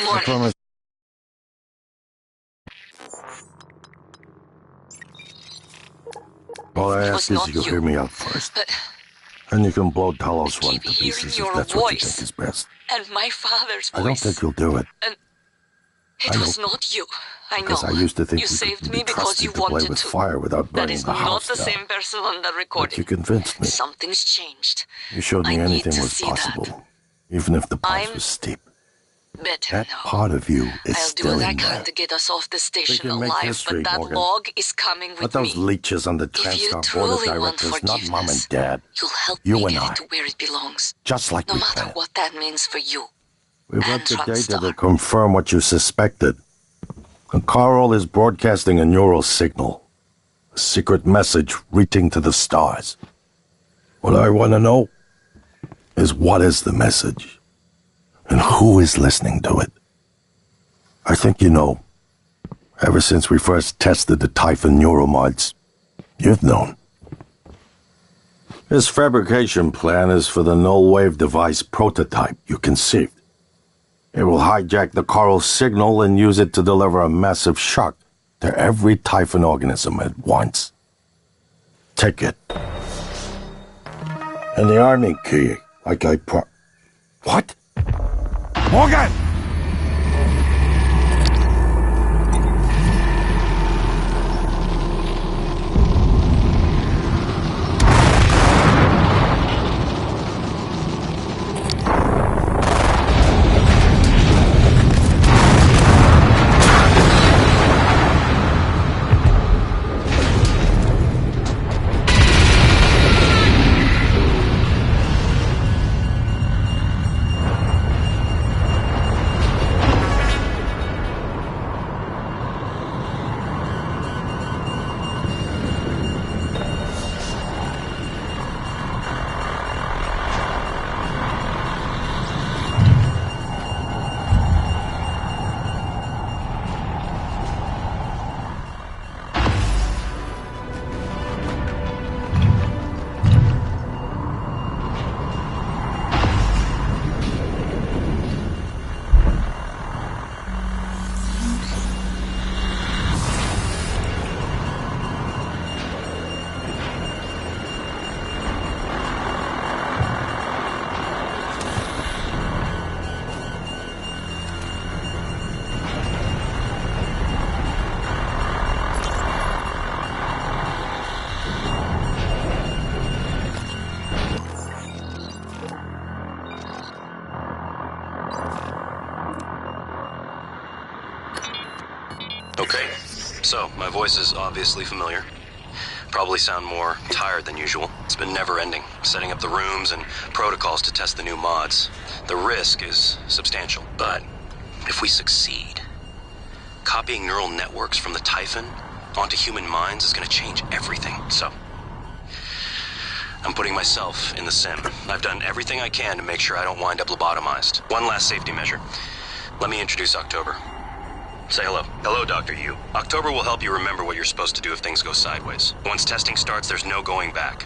I promise. All I ask is you hear me out first. And you can blow Talos One to pieces if that's what you think is best. And my father's voice. I don't think you'll do it. And it was not you. I know. Because I used to think you saved me be because you to play wanted with to. fire without burning the house That is not the down. same person on the recording. But you convinced me. Something's changed. You showed me anything was possible, even if the price was steep. That part of you is still in there. I'll do what I can to get us off the station make alive, history, but that Morgan. log is coming with But those me. leeches on the Transtar board of directors, not Mom and Dad. You'll help You me and get I. it to where it belongs. Just like no we matter planned. what that means for you. We've got the data Transtar. to confirm what you suspected. And Carl is broadcasting a neural signal. A secret message reaching to the stars. What I want to know is what is the message? And who is listening to it? I think you know. Ever since we first tested the Typhon neuromods, you've known. This fabrication plan is for the null-wave device prototype you conceived. It will hijack the Carl signal and use it to deliver a massive shock to every Typhon organism at once. Take it. And the army key, like I What? Morgan! Okay, so my voice is obviously familiar. Probably sound more tired than usual. It's been never-ending, setting up the rooms and protocols to test the new mods. The risk is substantial, but if we succeed, copying neural networks from the Typhon onto human minds is going to change everything. So, I'm putting myself in the sim. I've done everything I can to make sure I don't wind up lobotomized. One last safety measure. Let me introduce October. Say hello. Hello, Dr. Yu. October will help you remember what you're supposed to do if things go sideways. Once testing starts, there's no going back.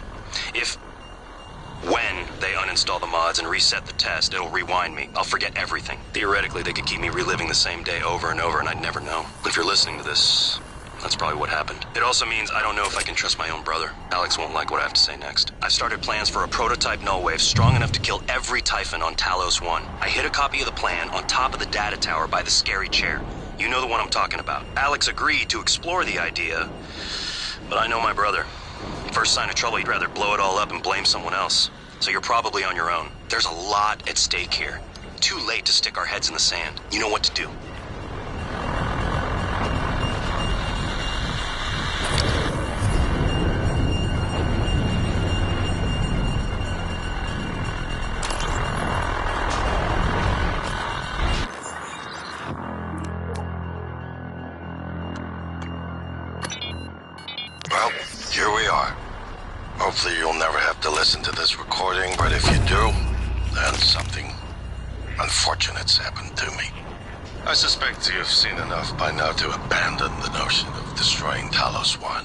When they uninstall the mods and reset the test, it'll rewind me. I'll forget everything. Theoretically, they could keep me reliving the same day over and over, and I'd never know. If you're listening to this, that's probably what happened. It also means I don't know if I can trust my own brother. Alex won't like what I have to say next. I've started plans for a prototype null wave strong enough to kill every Typhon on Talos 1. I hid a copy of the plan on top of the data tower by the scary chair. You know the one I'm talking about. Alex agreed to explore the idea, but I know my brother. First sign of trouble, he'd rather blow it all up and blame someone else. So you're probably on your own. There's a lot at stake here. Too late to stick our heads in the sand. You know what to do. Well, here we are. Hopefully you'll never have to listen to this recording, but if you do, then something unfortunate's happened to me. I suspect you've seen enough by now to abandon the notion of destroying Talos 1.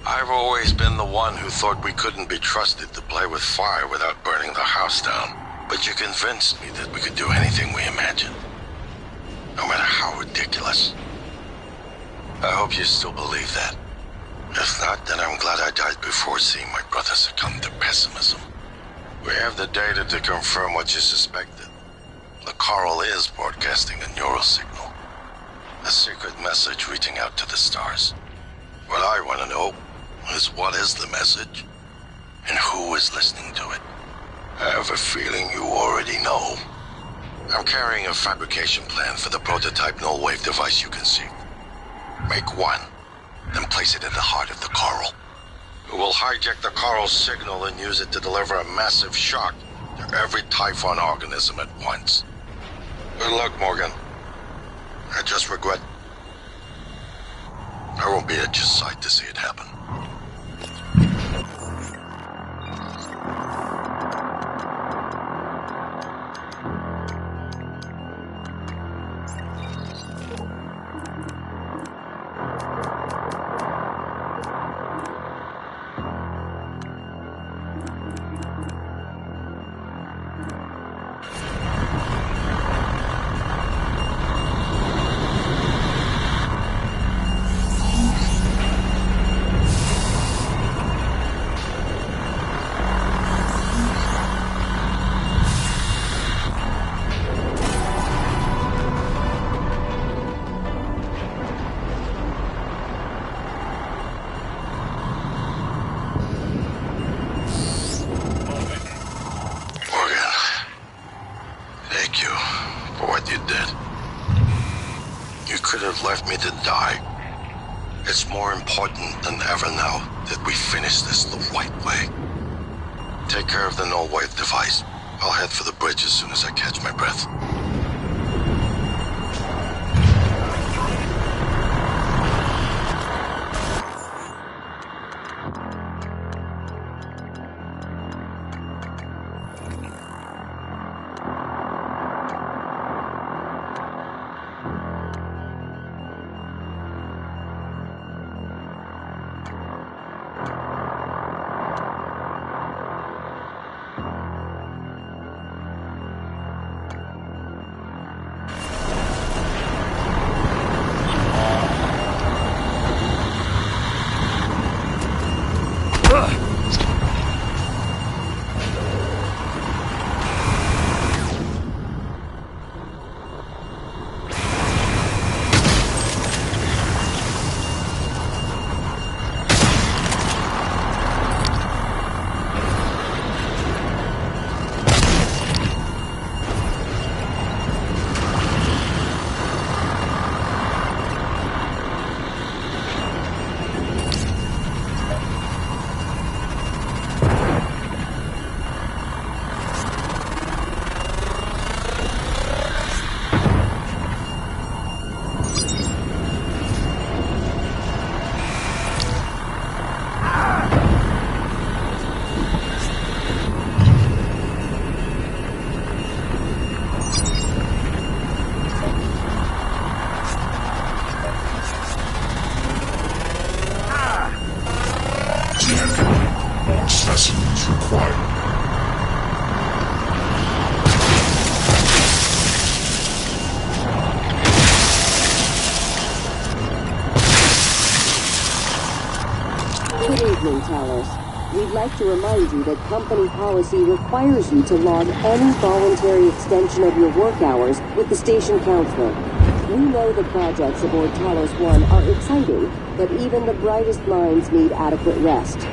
I've always been the one who thought we couldn't be trusted to play with fire without burning the house down. But you convinced me that we could do anything we imagined. no matter how ridiculous. I hope you still believe that. If not, then I'm glad I died before seeing my brother succumb to pessimism. We have the data to confirm what you suspected. The coral is broadcasting a neural signal. A secret message reaching out to the stars. What I want to know is what is the message? And who is listening to it? I have a feeling you already know. I'm carrying a fabrication plan for the prototype null-wave device you conceived. Make one, then place it in the heart of the coral. We will hijack the coral's signal and use it to deliver a massive shock to every Typhon organism at once. Good luck, Morgan. I just regret I won't be at your side to see it happen. Left me to die. It's more important than ever now that we finish this the right way. Take care of the null-wave device. I'll head for the bridge as soon as I catch my breath. Specimens required. Good evening, Talos. We'd like to remind you that company policy requires you to log any voluntary extension of your work hours with the station counselor. We know the projects aboard Talos 1 are exciting, but even the brightest minds need adequate rest.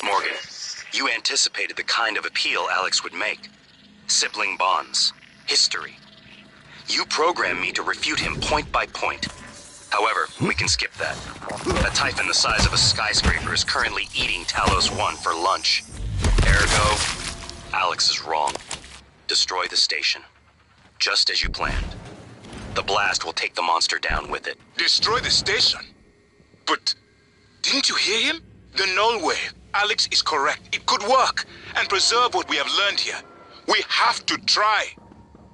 Morgan, you anticipated the kind of appeal Alex would make. Sibling bonds. History. You programmed me to refute him point by point. However, we can skip that. A Typhon the size of a skyscraper is currently eating Talos 1 for lunch. Ergo, Alex is wrong. Destroy the station. Just as you planned. The blast will take the monster down with it. Destroy the station? But didn't you hear him? The null wave. Alex is correct. It could work and preserve what we have learned here. We have to try.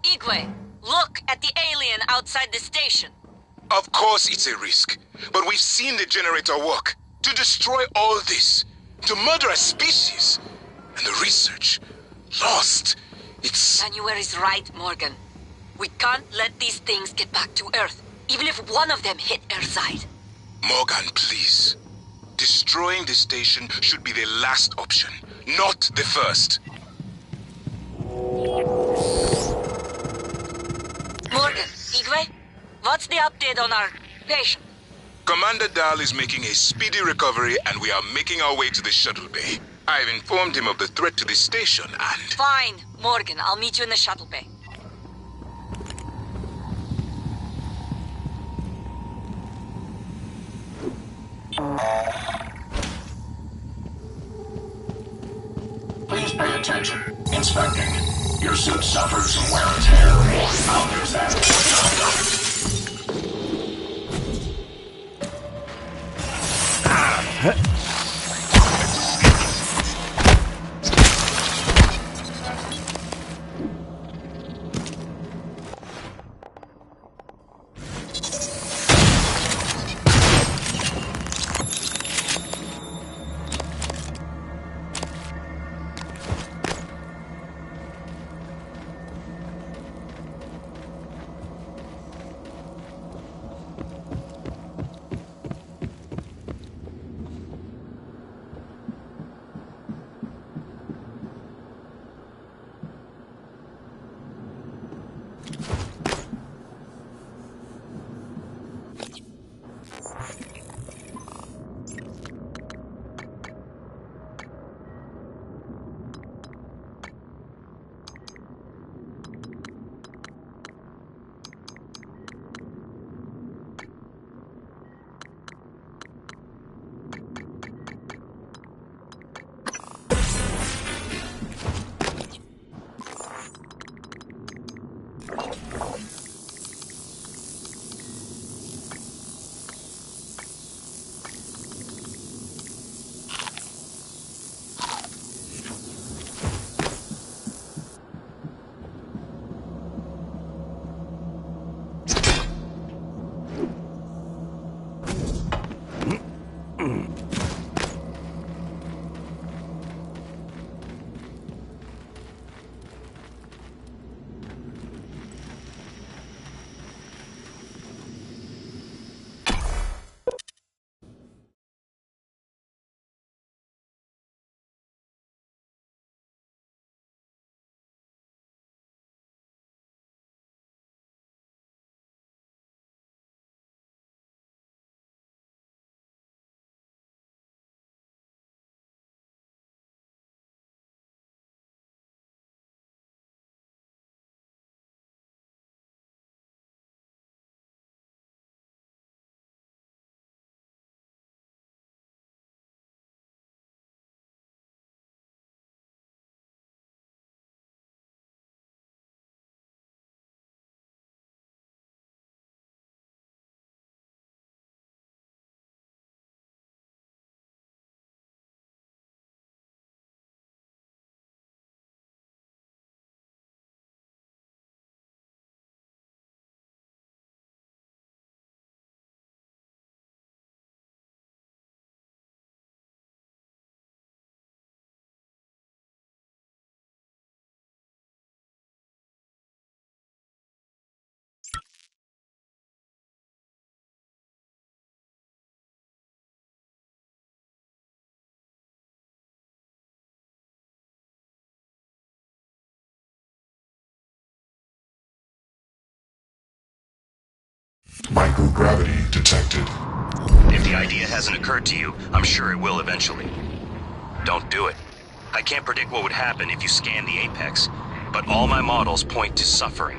Igwe, look at the alien outside the station. Of course it's a risk, but we've seen the generator work. To destroy all this, to murder a species, and the research lost. It's... January is right, Morgan. We can't let these things get back to Earth, even if one of them hit Earthside. Morgan, please. Destroying the station should be the last option, not the first. Morgan, Igwe, what's the update on our patient? Commander Dahl is making a speedy recovery and we are making our way to the shuttle bay. I've informed him of the threat to the station and... Fine, Morgan, I'll meet you in the shuttle bay. Please pay attention. Inspecting. Your suit suffered some wear and tear. I'll use that as a job. Microgravity detected. If the idea hasn't occurred to you, I'm sure it will eventually. Don't do it. I can't predict what would happen if you scan the apex, but all my models point to suffering.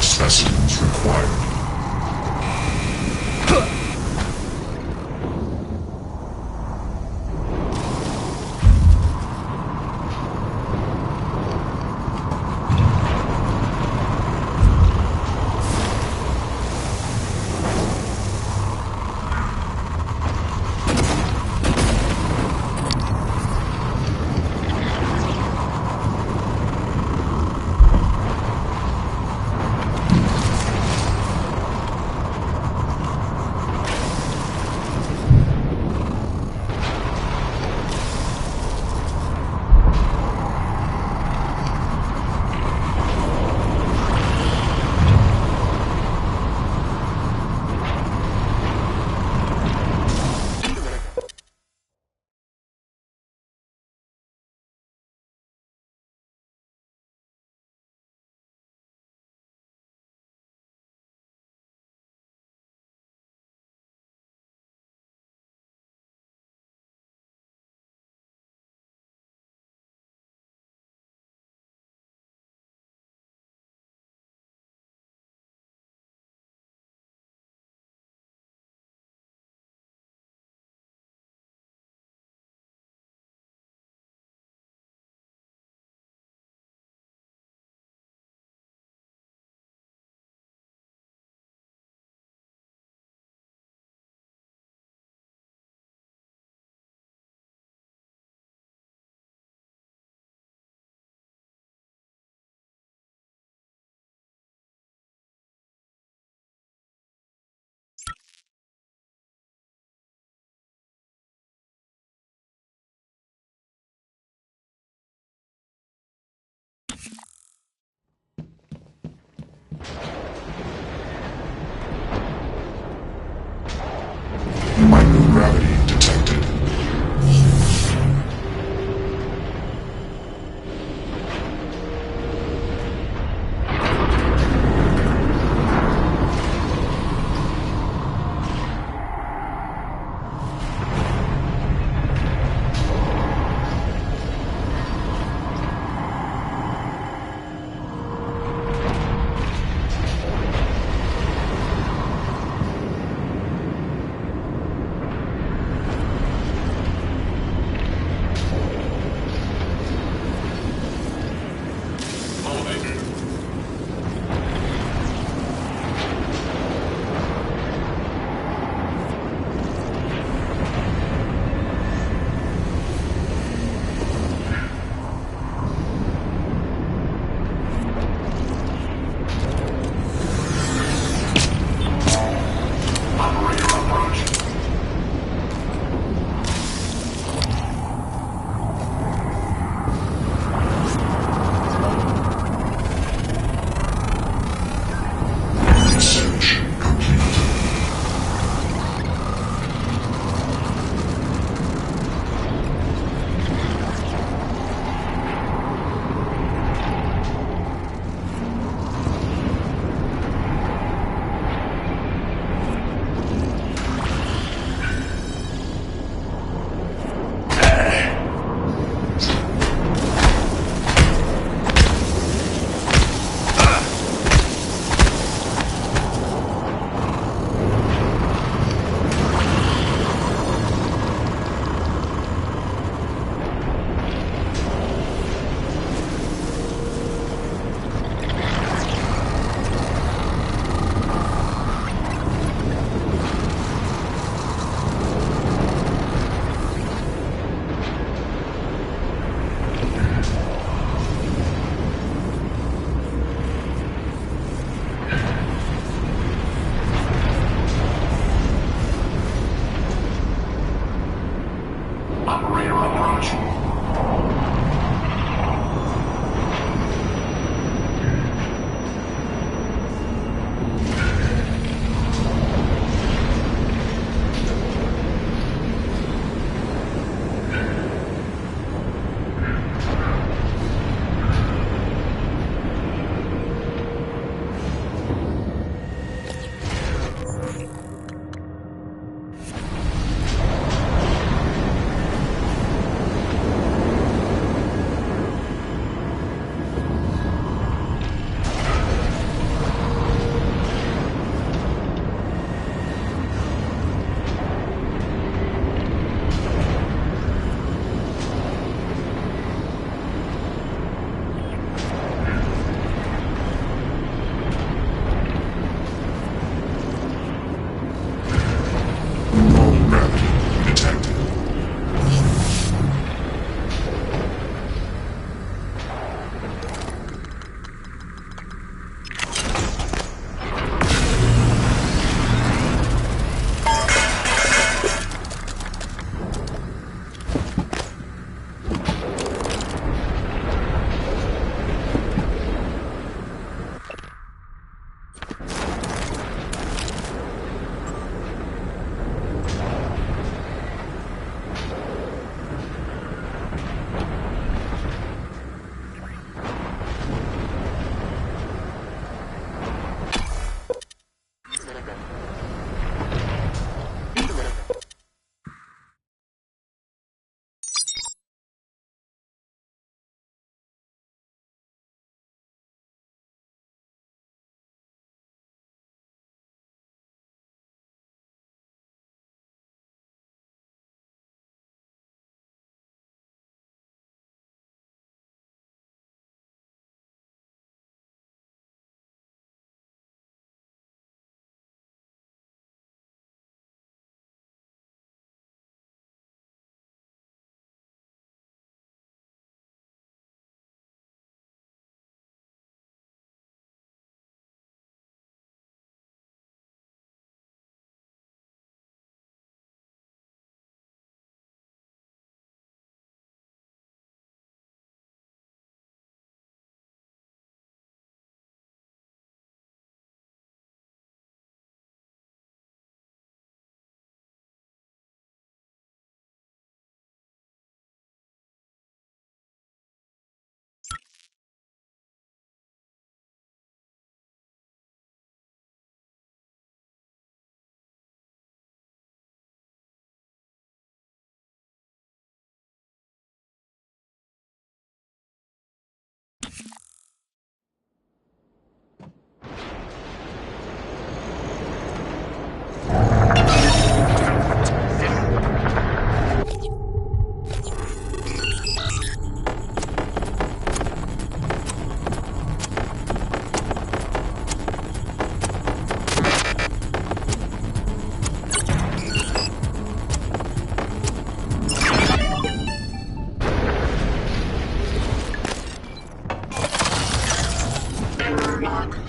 Specimens required.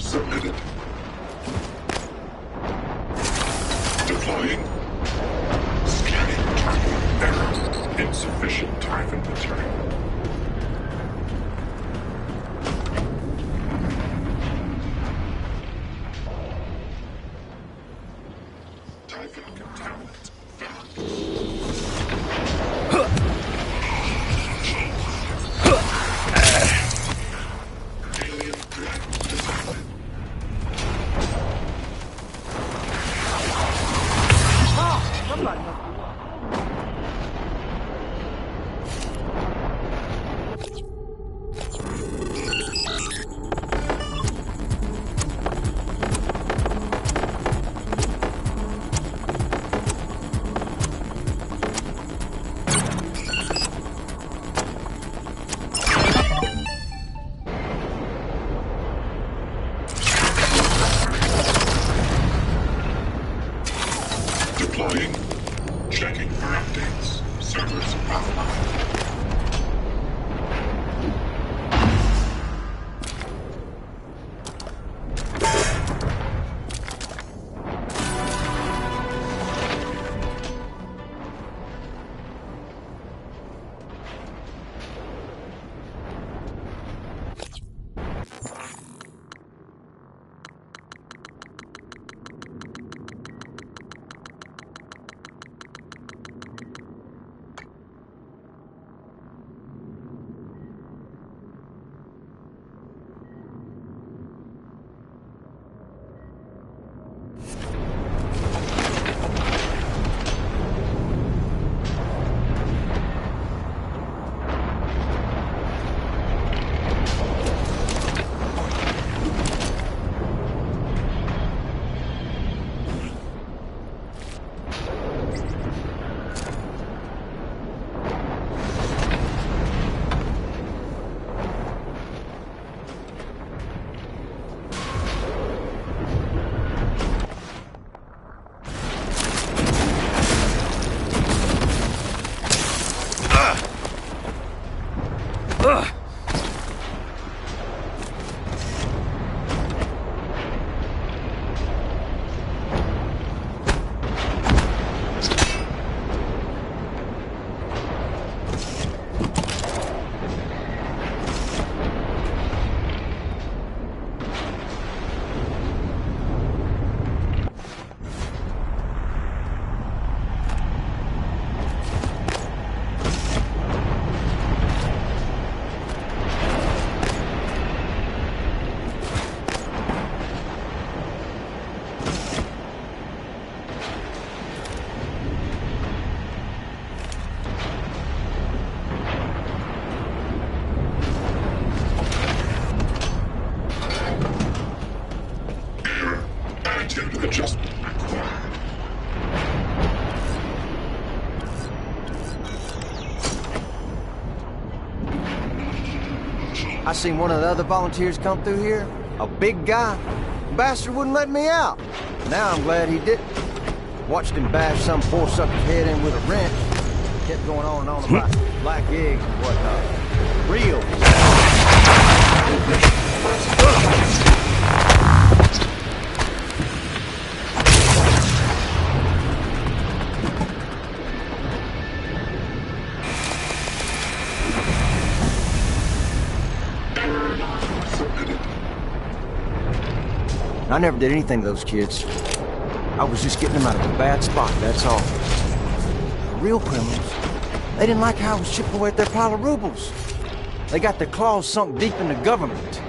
submitted. Deploying. Scanning target error. Insufficient Typhon material. Typhon contaminant found. Alien threat detected. Deploying. Checking for updates. Servers offline. Attitude adjustment required. I seen one of the other volunteers come through here. A big guy. Bastard wouldn't let me out. Now I'm glad he didn't. Watched him bash some poor sucker's head in with a wrench. Kept going on and on about black eggs and whatnot. Real. I never did anything to those kids. I was just getting them out of a bad spot, that's all. The real criminals, they didn't like how I was chipping away at their pile of rubles. They got their claws sunk deep in the government.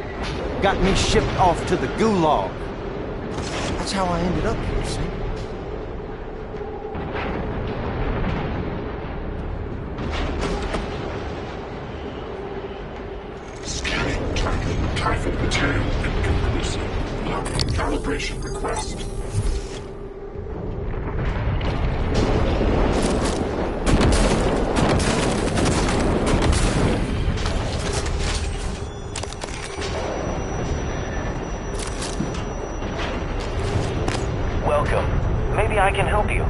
Got me shipped off to the gulag. That's how I ended up here, see? Scanning target Typhon material inconclusive. Logging calibration request. Welcome. Maybe I can help you.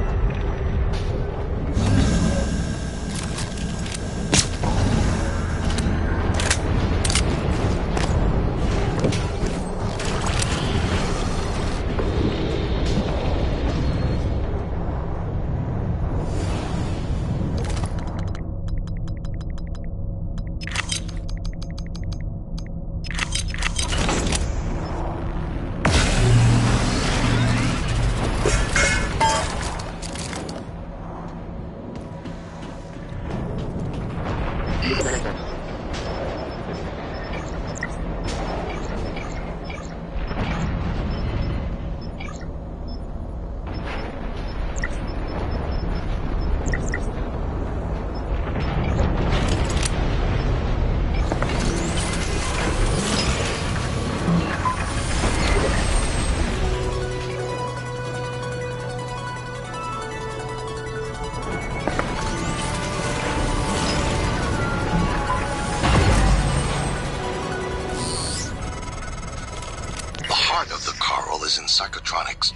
part of the coral is in psychotronics,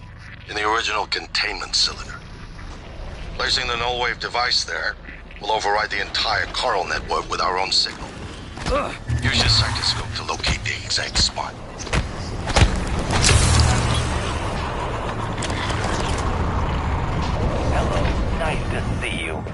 in the original containment cylinder. Placing the null-wave device there will override the entire coral network with our own signal. Use your psychoscope to locate the exact spot. Hello. Nice to see you.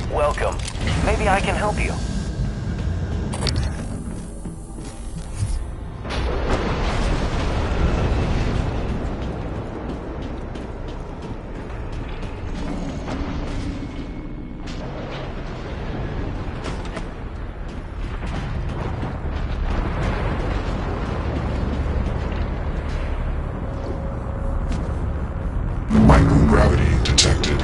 Welcome. Maybe I can help you. Microgravity detected.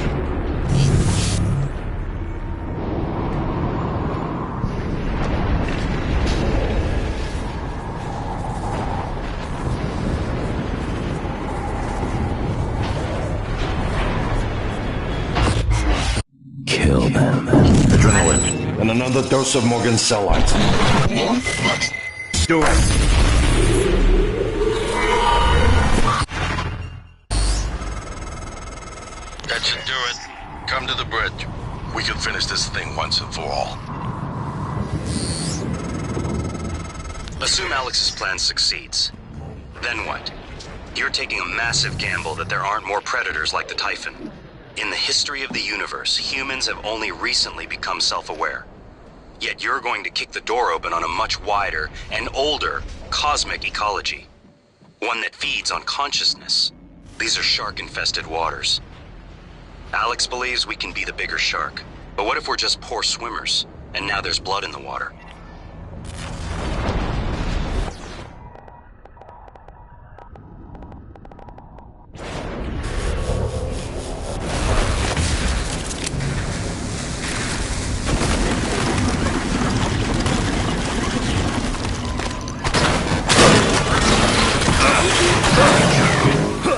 Kill them. Adrenaline. And another dose of Morgan cell lines. Do it. That should do it. Come to the bridge. We can finish this thing once and for all. Assume Alex's plan succeeds. Then what? You're taking a massive gamble that there aren't more predators like the Typhon. In the history of the universe, humans have only recently become self-aware. Yet you're going to kick the door open on a much wider and older cosmic ecology. One that feeds on consciousness. These are shark-infested waters. Alex believes we can be the bigger shark. But what if we're just poor swimmers, and now there's blood in the water?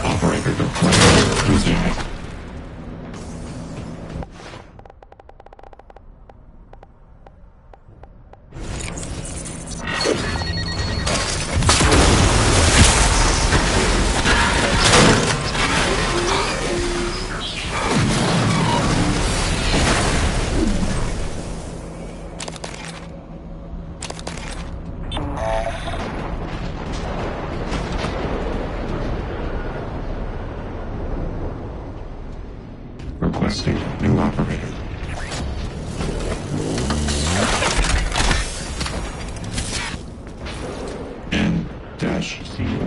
Operator deployment resuming. Requesting new operator. N-CO.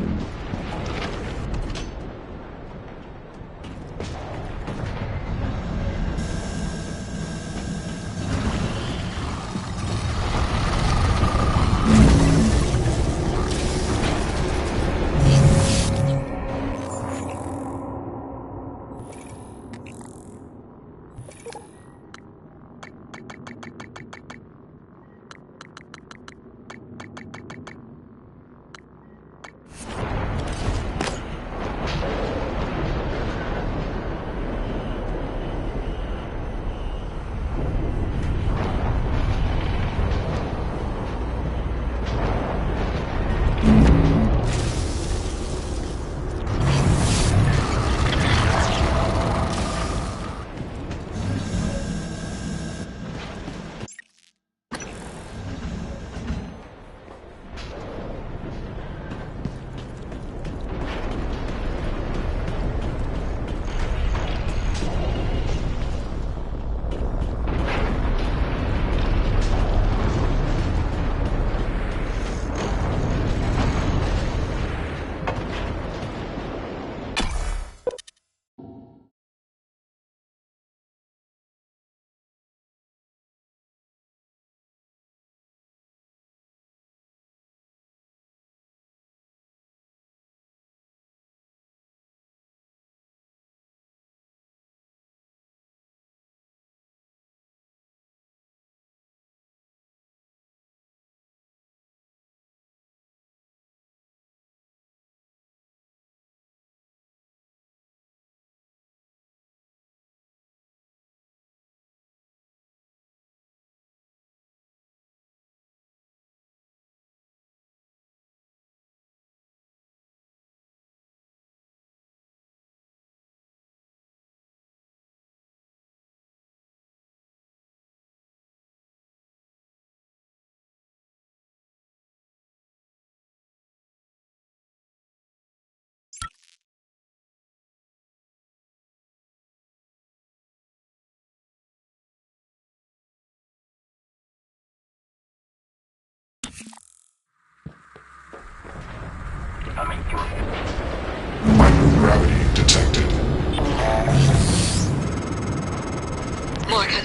Morgan,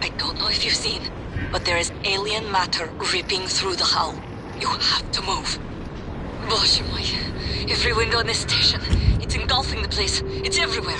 I don't know if you've seen, but there is alien matter ripping through the hull. You have to move. Боже мой. Every window in this station. It's engulfing the place. It's everywhere.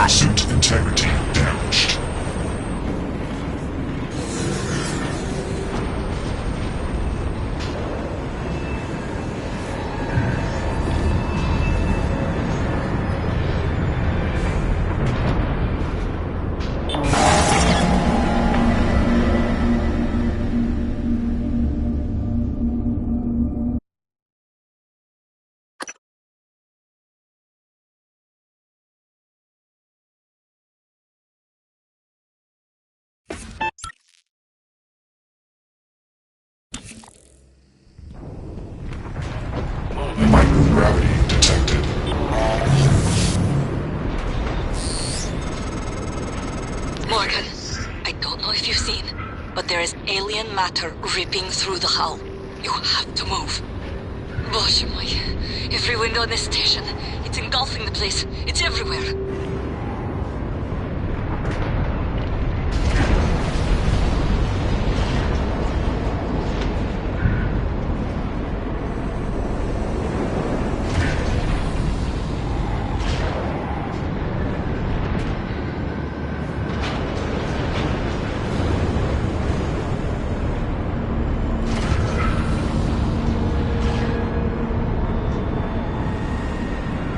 Suit integrity damaged. Microgravity detected. Morgan, I don't know if you've seen, but there is alien matter ripping through the hull. You have to move. Боже мой. Every window in this station. It's engulfing the place. It's everywhere.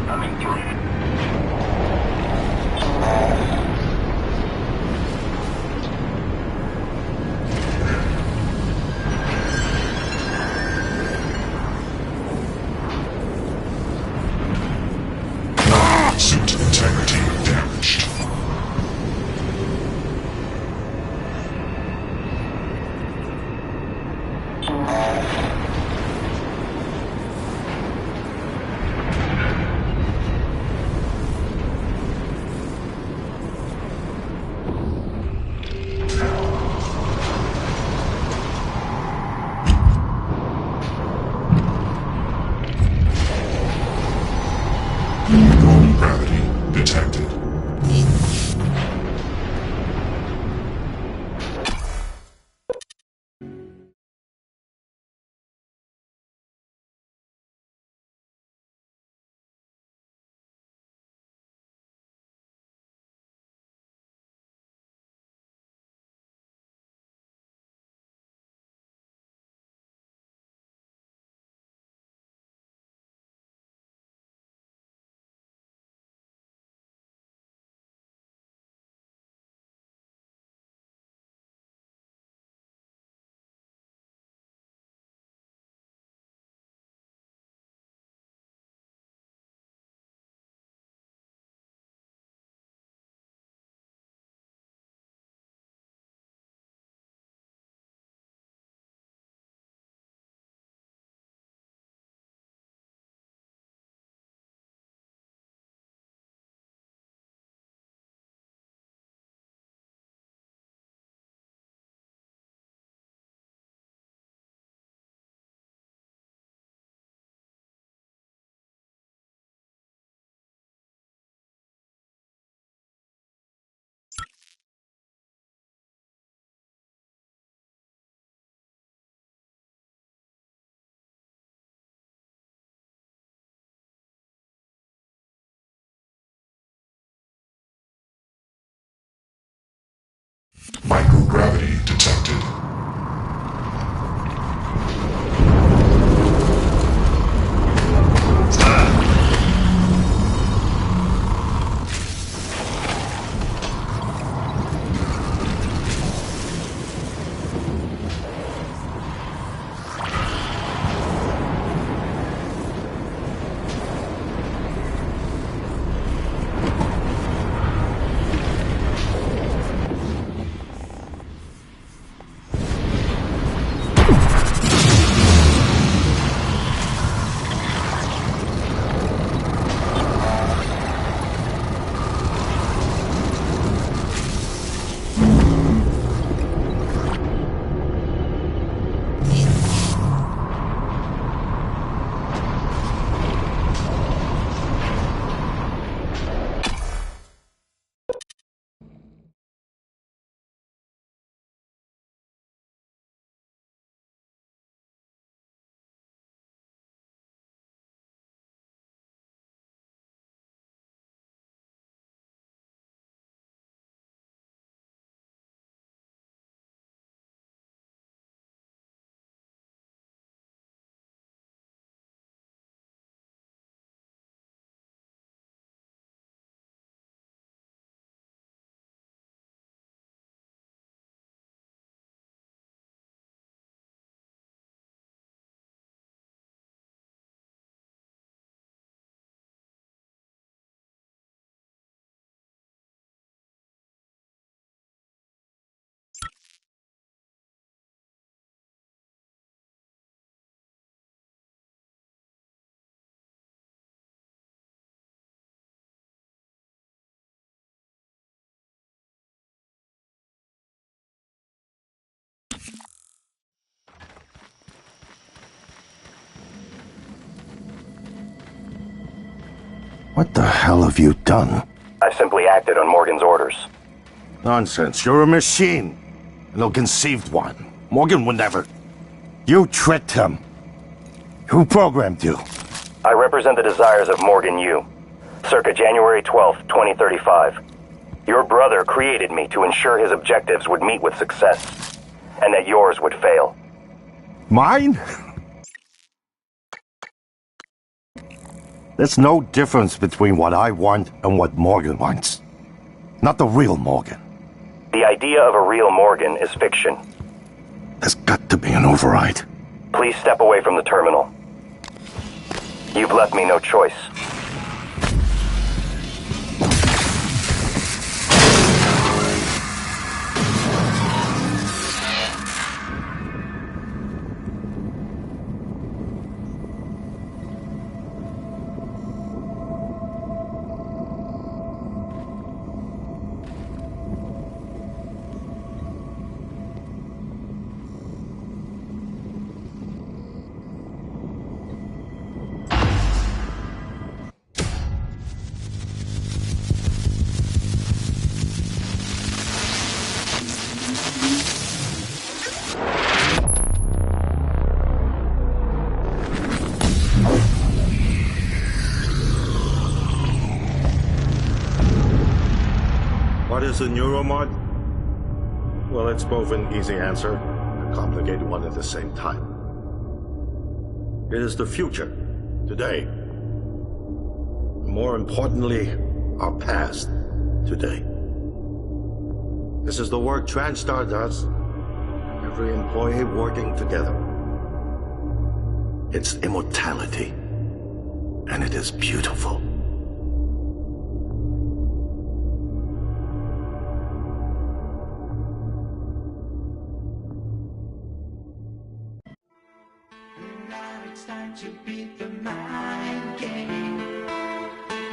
Coming through. What the hell have you done? I simply acted on Morgan's orders. Nonsense. You're a machine. An ill-conceived one. Morgan would never. You tricked him. Who programmed you? I represent the desires of Morgan Yu. Circa January 12th, 2035. Your brother created me to ensure his objectives would meet with success, and that yours would fail. Mine? There's no difference between what I want and what Morgan wants. Not the real Morgan. The idea of a real Morgan is fiction. There's got to be an override. Please step away from the terminal. You've left me no choice. What is a neuromod? Well, it's both an easy answer and a complicated one at the same time. It is the future, today. More importantly, our past, today. This is the work TranStar does. Every employee working together. It's immortality. And it is beautiful. It's time to beat the mind game.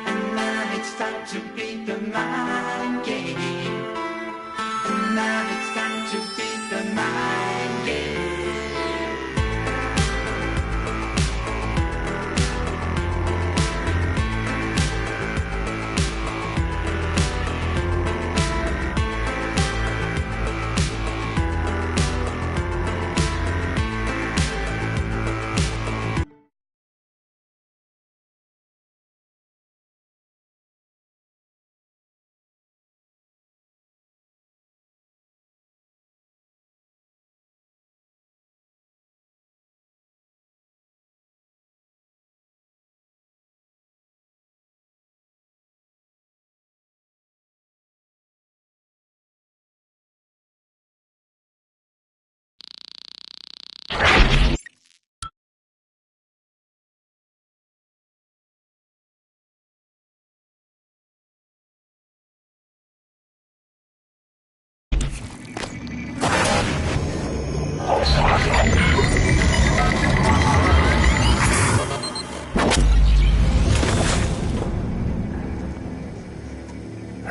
And now it's time to beat the mind game. And now it's time to beat the mind game.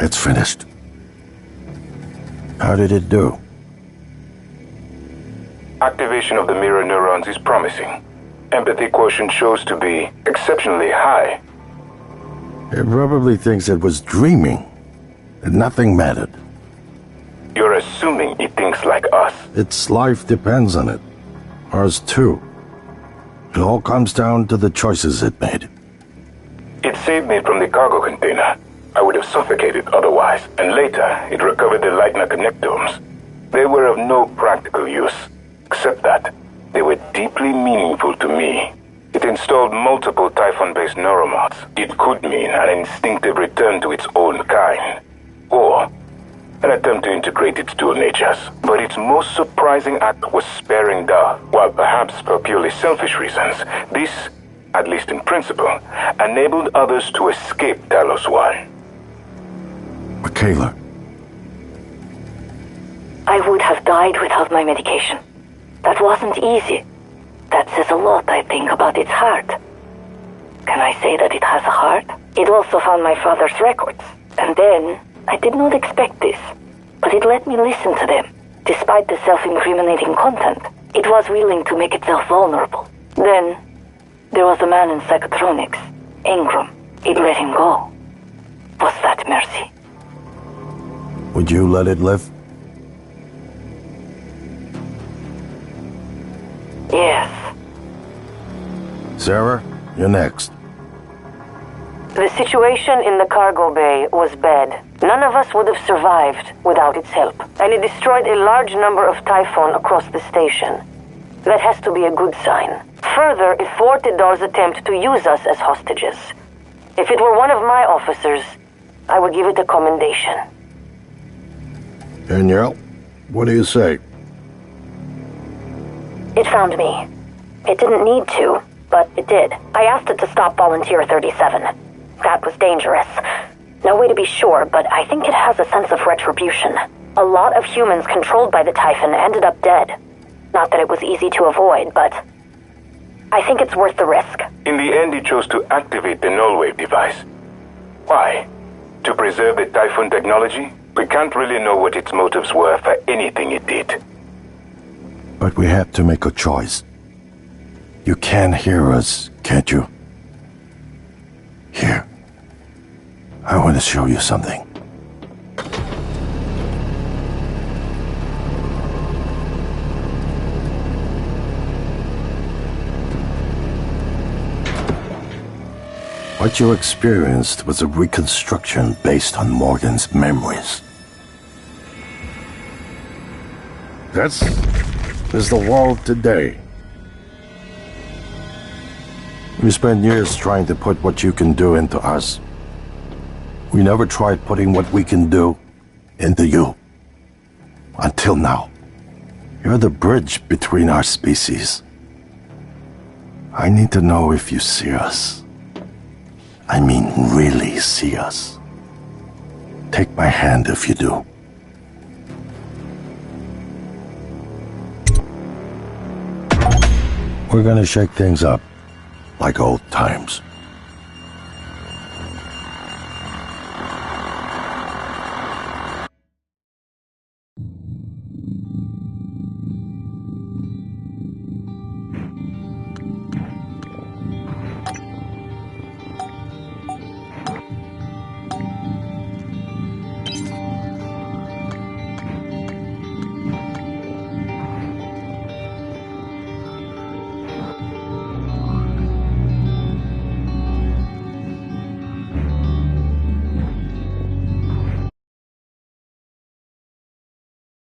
It's finished. How did it do? Activation of the mirror neurons is promising. Empathy quotient shows to be exceptionally high. It probably thinks it was dreaming, that nothing mattered. You're assuming it thinks like us. Its life depends on it. Ours too. It all comes down to the choices it made. It saved me from the cargo container. I would have suffocated otherwise, and later it recovered the Lightner connectomes. They were of no practical use, except that they were deeply meaningful to me. It installed multiple Typhon-based neuromods. It could mean an instinctive return to its own kind, or an attempt to integrate its dual natures. But its most surprising act was sparing Da. While perhaps for purely selfish reasons, this, at least in principle, enabled others to escape Talos 1. Michaela. I would have died without my medication. That wasn't easy. That says a lot, I think, about its heart. Can I say that it has a heart? It also found my father's records. And then, I did not expect this, but it let me listen to them. Despite the self-incriminating content, it was willing to make itself vulnerable. Then, there was a man in psychotronics, Ingram. It let him go. Was that mercy? Would you let it live? Yes. Sarah, you're next. The situation in the cargo bay was bad. None of us would have survived without its help, and it destroyed a large number of Typhon across the station. That has to be a good sign. Further, it thwarted Dar's attempt to use us as hostages. If it were one of my officers, I would give it a commendation. Danielle, what do you say? It found me. It didn't need to, but it did. I asked it to stop Volunteer 37. That was dangerous. No way to be sure, but I think it has a sense of retribution. A lot of humans controlled by the Typhon ended up dead. Not that it was easy to avoid, but I think it's worth the risk. In the end, he chose to activate the null wave device. Why? To preserve the Typhon technology? We can't really know what its motives were for anything it did. But we have to make a choice. You can hear us, can't you? Here. I want to show you something. What you experienced was a reconstruction based on Morgan's memories. This is the world today. We spent years trying to put what you can do into us. We never tried putting what we can do into you. Until now. You're the bridge between our species. I need to know if you see us. I mean, really see us. Take my hand if you do. We're gonna shake things up, like old times.